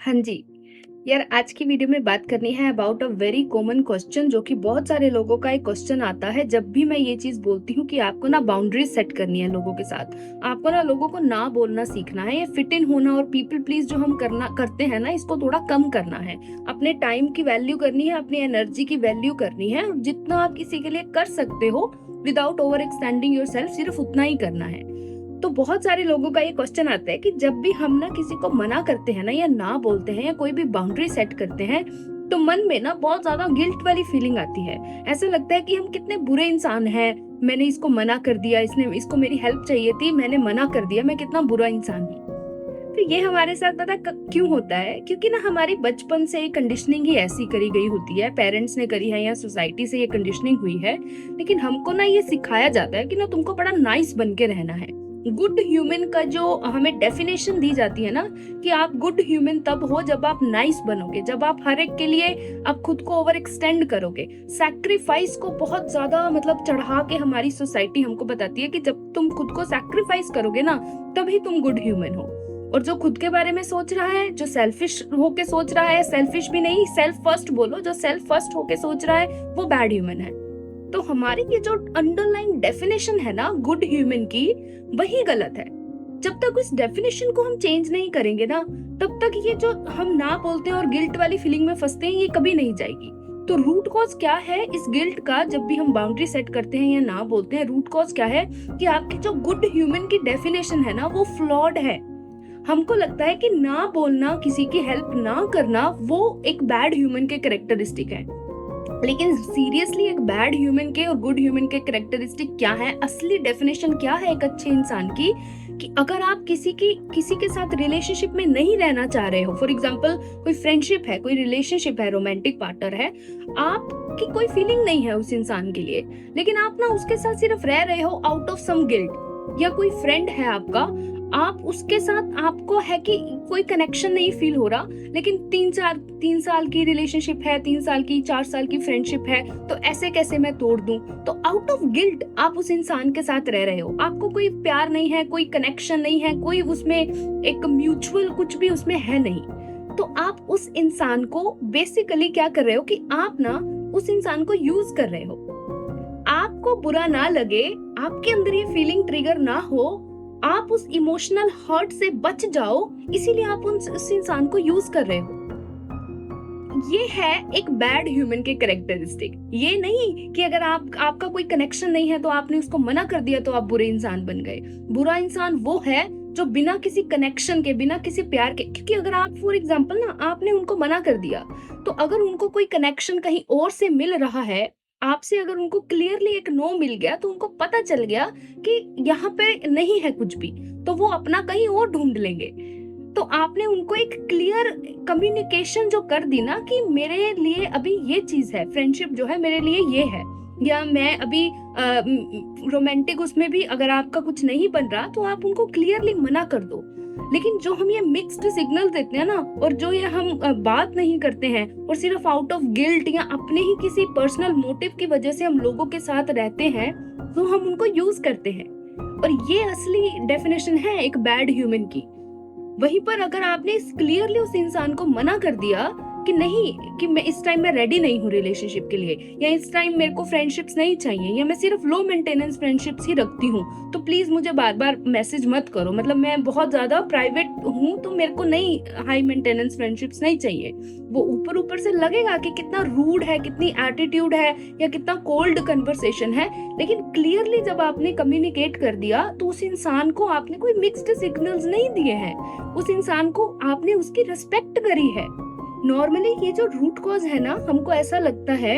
हाँ जी। यार आज की वीडियो में बात करनी है about a very common question जो कि बहुत सारे लोगों का एक क्वेश्चन आता है जब भी मैं ये चीज बोलती हूँ कि आपको ना बाउंड्रीज सेट करनी है लोगों के साथ। आपको ना लोगों को ना बोलना सीखना है, ये फिट इन होना और पीपल प्लीज जो हम करना करते हैं ना, इसको थोड़ा कम करना है। अपने टाइम की वैल्यू करनी है, अपनी एनर्जी की वैल्यू करनी है, और जितना आप किसी के लिए कर सकते हो without over extending yourself, सिर्फ उतना ही करना है। तो बहुत सारे लोगों का ये क्वेश्चन आता है कि जब भी हम ना किसी को मना करते हैं ना, या ना बोलते हैं, या कोई भी बाउंड्री सेट करते हैं, तो मन में ना बहुत ज्यादा गिल्ट वाली फीलिंग आती है। ऐसा लगता है कि हम कितने बुरे इंसान हैं, मैंने इसको मना कर दिया, इसको मेरी हेल्प चाहिए थी, मैंने मना कर दिया, मैं कितना बुरा इंसान हूँ। तो ये हमारे साथ पता क्यों होता है? क्योंकि ना हमारी बचपन से कंडीशनिंग ही ऐसी करी गई होती है, पेरेंट्स ने करी है या सोसाइटी से ये कंडीशनिंग हुई है। लेकिन हमको ना ये सिखाया जाता है कि ना तुमको बड़ा नाइस बन के रहना है। गुड ह्यूमन का जो हमें डेफिनेशन दी जाती है ना, कि आप गुड ह्यूमन तब हो जब आप नाइस बनोगे, जब आप हर एक के लिए आप खुद को ओवर एक्सटेंड करोगे। सैक्रिफाइस को बहुत ज्यादा मतलब चढ़ा के हमारी सोसाइटी हमको बताती है कि जब तुम खुद को सैक्रिफाइस करोगे ना, तभी तुम गुड ह्यूमन हो। और जो खुद के बारे में सोच रहा है, जो सेल्फिश होके सोच रहा है, सेल्फिश भी नहीं, सेल्फ फर्स्ट बोलो, जो सेल्फ फर्स्ट होके सोच रहा है वो बैड ह्यूमन है। तो हमारी ये जो अंडरलाइन डेफिनेशन है ना गुड ह्यूमन की, वही गलत है। जब तक उस डेफिनेशन को हम चेंज नहीं करेंगे ना, तब तक ये जो हम ना बोलते हैं और गिल्ट वाली फीलिंग में फंसते हैं, ये कभी नहीं जाएगी। तो रूट कॉज क्या है इस गिल्ट का? जब भी हम बाउंड्री सेट करते हैं या ना बोलते हैं, रूट कॉज क्या है कि आपकी जो गुड ह्यूमन की डेफिनेशन है ना, वो फ्लॉड है। हमको लगता है कि ना बोलना, किसी की हेल्प ना करना, वो एक बैड ह्यूमन के कैरेक्टरिस्टिक है। लेकिन सीरियसली एक बैड ह्यूमन के और गुड ह्यूमन के कैरेक्टरिस्टिक क्या है, असली डेफिनेशन क्या है एक अच्छे इंसान की? कि अगर आप किसी के साथ रिलेशनशिप में नहीं रहना चाह रहे हो, फॉर एग्जांपल कोई फ्रेंडशिप है, कोई रिलेशनशिप है, रोमांटिक पार्टनर है, आपकी कोई फीलिंग नहीं है उस इंसान के लिए, लेकिन आप ना उसके साथ सिर्फ रह रहे हो आउट ऑफ सम गिल्ट। या कोई फ्रेंड है आपका, आप उसके साथ, आपको है कि कोई कनेक्शन नहीं फील हो रहा, लेकिन 3 साल की रिलेशनशिप है, 3 साल की, 4 साल की फ्रेंडशिप है, तो ऐसे कैसे मैं तोड़ दूं? तो आउट ऑफ गिल्ट आप उस इंसान के साथ रह रहे हो, आपको कोई प्यार नहीं है, कोई कनेक्शन नहीं है, कोई उसमें एक म्यूचुअल कुछ भी उसमें है नहीं। तो आप उस इंसान को बेसिकली क्या कर रहे हो कि आप ना उस इंसान को यूज कर रहे हो। आपको बुरा ना लगे, आपके अंदर ये फीलिंग ट्रिगर ना हो, आप उस इमोशनल हर्ट से बच जाओ, इसीलिए आप उस इंसान को यूज कर रहे हो। ये है एक बैड ह्यूमन के कैरेक्टरिस्टिक। ये नहीं कि अगर आपका कोई कनेक्शन नहीं है तो आपने उसको मना कर दिया तो आप बुरे इंसान बन गए। बुरा इंसान वो है जो बिना किसी कनेक्शन के, बिना किसी प्यार के, क्योंकि अगर आप फॉर एग्जांपल ना आपने उनको मना कर दिया, तो अगर उनको कोई कनेक्शन कहीं और से मिल रहा है आपसे, अगर उनको क्लियरली एक नो मिल गया, तो उनको पता चल गया कि यहाँ पे नहीं है कुछ भी, तो वो अपना कहीं और ढूंढ लेंगे। तो आपने उनको एक क्लियर कम्युनिकेशन जो कर दी ना कि मेरे लिए अभी ये चीज है, फ्रेंडशिप जो है मेरे लिए ये है, या मैं अभी रोमांटिक उसमें भी अगर आपका कुछ नहीं बन रहा, तो आप उनको क्लियरली मना कर दो। लेकिन जो हम ये मिक्स्ड सिग्नल देते हैं ना, और जो ये हम बात नहीं करते हैं, और सिर्फ आउट ऑफ गिल्ट या अपने ही किसी पर्सनल मोटिव की वजह से हम लोगों के साथ रहते हैं, तो हम उनको यूज करते हैं। और ये असली डेफिनेशन है एक बैड ह्यूमन की। वहीं पर अगर आपने क्लियरली उस इंसान को मना कर दिया कि नहीं, कि मैं इस टाइम में रेडी नहीं हूँ रिलेशनशिप के लिए, या इस टाइम मेरे को फ्रेंडशिप्स नहीं चाहिए, या मैं सिर्फ लो मेंटेनेंस फ्रेंडशिप्स ही रखती हूँ, तो प्लीज मुझे बार बार मैसेज मत करो, मतलब मैं बहुत ज्यादा प्राइवेट हूँ, तो मेरे को नहीं हाई मेंटेनेंस फ्रेंडशिप्स नहीं चाहिए। वो ऊपर ऊपर से लगेगा कि कितना रूड है, कितनी एटीट्यूड है, या कितना कोल्ड कन्वर्सेशन है, लेकिन क्लियरली जब आपने कम्युनिकेट कर दिया, तो उस इंसान को आपने कोई मिक्स्ड सिग्नल्स नहीं दिए हैं, उस इंसान को आपने उसकी रिस्पेक्ट करी है। नॉर्मली ये जो रूट कॉज है ना, हमको ऐसा लगता है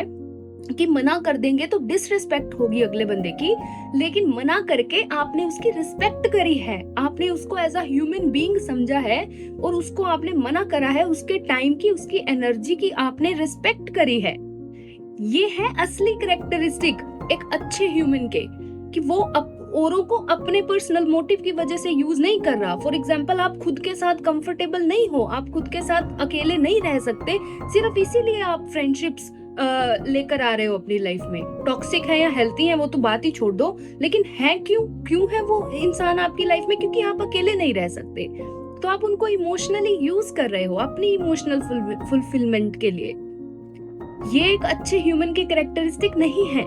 कि मना कर देंगे तो डिसरिस्पेक्ट होगी अगले बंदे की, लेकिन मना करके आपने उसकी रिस्पेक्ट करी है, आपने उसको एज अ ह्यूमन बीइंग समझा है, और उसको आपने मना करा है, उसके टाइम की, उसकी एनर्जी की आपने रिस्पेक्ट करी है। ये है असली कैरेक्टरिस्टिक एक अच्छे ह्यूमन के, कि वो औरों को अपने पर्सनल मोटिव की वजह से यूज नहीं कर रहा। फॉर एग्जाम्पल आप खुद के साथ कंफर्टेबल नहीं हो, आप खुद के साथ अकेले नहीं रह सकते, सिर्फ इसीलिए आप फ्रेंडशिप्स लेकर आ रहे हो अपनी लाइफ में। टॉक्सिक है या हेल्थी है वो तो बात ही छोड़ दो, लेकिन है क्यों है वो इंसान आपकी लाइफ में? क्योंकि आप अकेले नहीं रह सकते। तो आप उनको इमोशनली यूज कर रहे हो अपनी इमोशनल फुलफिलमेंट के लिए। ये एक अच्छे ह्यूमन की कैरेक्टरिस्टिक नहीं है।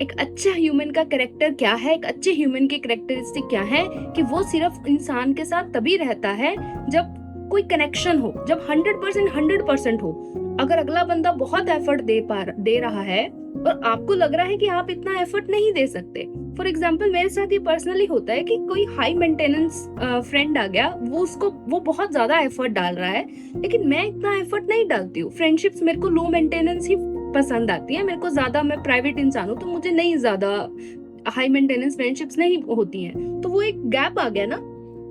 एक अच्छा ह्यूमन का कैरेक्टर क्या है, एक अच्छे ह्यूमन की कैरेक्टरिस्टिक क्या है कि वो सिर्फ इंसान के साथ तभी रहता है जब कोई कनेक्शन हो, जब 100% हो। अगर अगला बंदा बहुत एफर्ट दे रहा है और आपको लग रहा है कि आप इतना एफर्ट नहीं दे सकते। फॉर एग्जाम्पल मेरे साथ ये पर्सनली होता है कि कोई हाई मेंटेनेंस फ्रेंड आ गया, वो बहुत ज्यादा एफर्ट डाल रहा है, लेकिन मैं इतना एफर्ट नहीं डालती हूँ। फ्रेंडशिप्स मेरे को लो मेंटेनेंस ही पसंद आती है। मेरे को ज्यादा, मैं प्राइवेट इंसान हूँ तो मुझे नहीं ज्यादा हाई मेंटेनेंस फ्रेंडशिप्स नहीं होती हैं। तो वो एक गैप आ गया ना।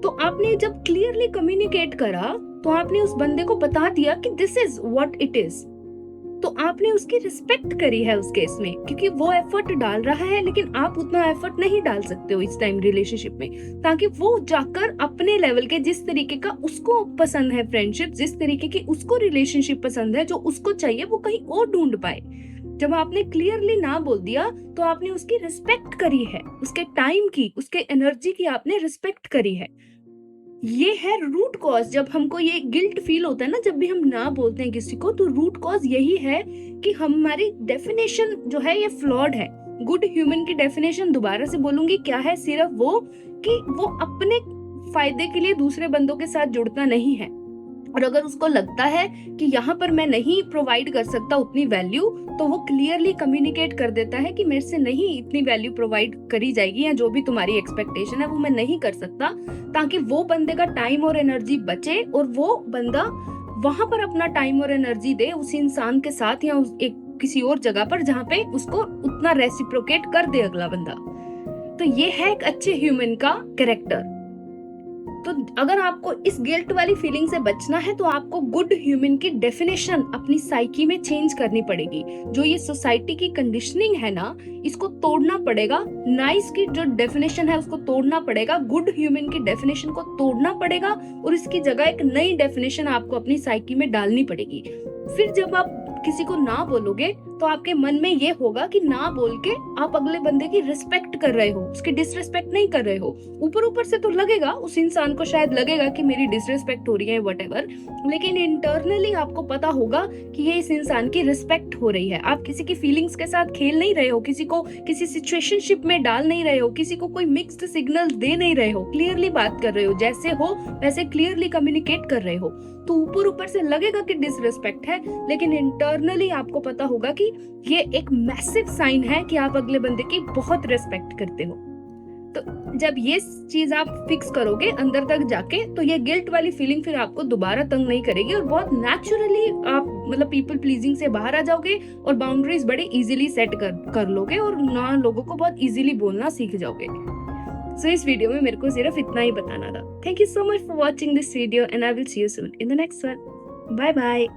तो आपने जब क्लियरली कम्युनिकेट करा तो आपने उस बंदे को बता दिया कि this is what it is, तो आपने उसकी रिस्पेक्ट करी है उस केस में, क्योंकि वो एफर्ट डाल रहा है लेकिन आप उतना एफर्ट नहीं डाल सकते हो इस टाइम रिलेशनशिप में, ताकि वो जाकर अपने लेवल के, जिस तरीके का उसको पसंद है फ्रेंडशिप, जिस तरीके की उसको रिलेशनशिप पसंद है, जो उसको चाहिए, वो कहीं और ढूंढ पाए। जब आपने क्लियरली ना बोल दिया तो आपने उसकी रिस्पेक्ट करी है, उसके टाइम की, उसके एनर्जी की आपने रिस्पेक्ट करी है। ये है रूट कॉज। जब हमको ये गिल्ट फील होता है ना, जब भी हम ना बोलते हैं किसी को, तो रूट कॉज यही है कि हमारी डेफिनेशन जो है ये फ्लॉड है। गुड ह्यूमन की डेफिनेशन दोबारा से बोलूंगी क्या है, सिर्फ वो कि वो अपने फायदे के लिए दूसरे बंदों के साथ जुड़ता नहीं है। और अगर उसको लगता है कि यहाँ पर मैं नहीं प्रोवाइड कर सकता उतनी वैल्यू, तो वो क्लियरली कम्युनिकेट कर देता है कि मेरे से नहीं इतनी वैल्यू प्रोवाइड करी जाएगी, या जो भी तुम्हारी एक्सपेक्टेशन है वो मैं नहीं कर सकता, ताकि वो बंदे का टाइम और एनर्जी बचे और वो बंदा वहां पर अपना टाइम और एनर्जी दे उस इंसान के साथ, या एक किसी और जगह पर जहाँ पे उसको उतना रेसिप्रोकेट कर दे अगला बंदा। तो ये है एक अच्छे ह्यूमन का कैरेक्टर। तो अगर आपको इस गिल्ट वाली फीलिंग से बचना है तो आपको गुड ह्यूमन की डेफिनेशन अपनी साइकी में चेंज करनी पड़ेगी। जो ये सोसाइटी की कंडीशनिंग है ना, इसको तोड़ना पड़ेगा। नाइस की जो डेफिनेशन है उसको तोड़ना पड़ेगा, गुड ह्यूमन की डेफिनेशन को तोड़ना पड़ेगा, और इसकी जगह एक नई डेफिनेशन आपको अपनी साइकी में डालनी पड़ेगी। फिर जब आप किसी को ना बोलोगे तो आपके मन में ये होगा कि ना बोल के आप अगले बंदे की रिस्पेक्ट कर रहे हो, उसकी डिसरिस्पेक्ट नहीं कर रहे हो। ऊपर ऊपर से तो लगेगा, उस इंसान को शायद लगेगा कि मेरी डिसरिस्पेक्ट हो रही है व्हाटएवर, लेकिन इंटरनली आपको पता होगा कि ये इस इंसान की रिस्पेक्ट हो रही है। आप किसी की फीलिंग्स के साथ खेल नहीं रहे हो, किसी को किसी सिचुएशनशिप में डाल नहीं रहे हो, किसी को कोई मिक्स्ड सिग्नल दे नहीं रहे हो, क्लियरली बात कर रहे हो, जैसे हो वैसे क्लियरली कम्युनिकेट कर रहे हो। तो ऊपर ऊपर से लगेगा कि डिसरिस्पेक्ट है, लेकिन इंटरनली आपको पता होगा कि ये एक मैसिव साइन है कि आप अगले बंदे की बहुत रिस्पेक्ट करते हो। तो जब ये चीज आप फिक्स करोगे अंदर तक जाके, तो ये गिल्ट वाली फीलिंग फिर आपको दोबारा तंग नहीं करेगी, और बहुत नेचुरली आप मतलब पीपल प्लीजिंग से बाहर आ जाओगे और बाउंड्रीज बड़े इजीली सेट कर लोगे, और ना लोगों को बहुत इजीली बोलना सीख जाओगे। सो इस वीडियो में मेरे को सिर्फ इतना ही बताना था। Thank you so much for watching this video and I will see you soon in the next one. Bye bye.